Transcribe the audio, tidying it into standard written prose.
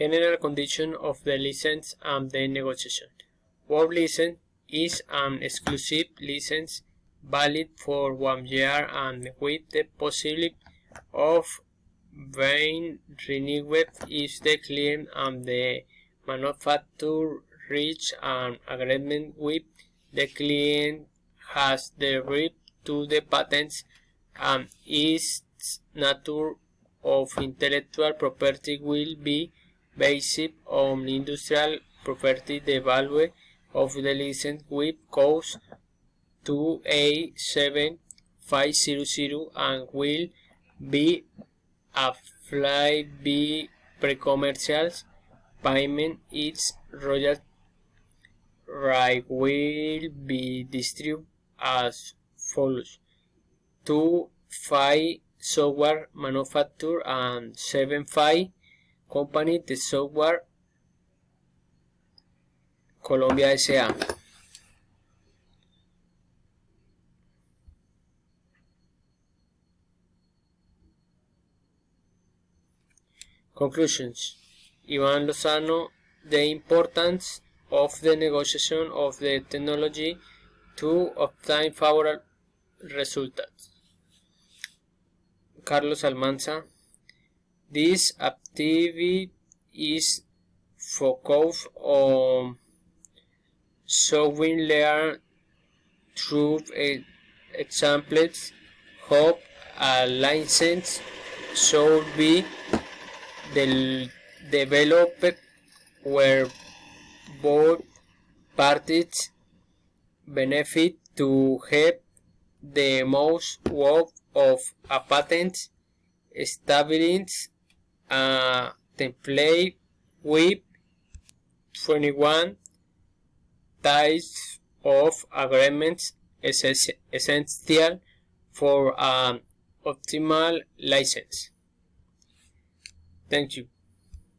General condition of the license and the negotiation. Work license is an exclusive license valid for 1 year and with the possibility of being renewed if the client and the manufacturer reach an agreement with the client, has the right to the patents, and its nature of intellectual property will be based on industrial property. The value of the license will cost 2,87500 and will be applied by pre-commercial payment. Its royalty rate will be distributed as follows: 2,5 software manufacturer and 7,5 company the software Colombia S.A. Conclusions. Iván Lozano, the importance of the negotiation of the technology to obtain favorable results. Carlos Almanza, this activity is focused on showing learn through examples how a license should be developed where both parties benefit to have the most work of a patent, establishing a template with 21 types of agreements essential for an optimal license. Thank you.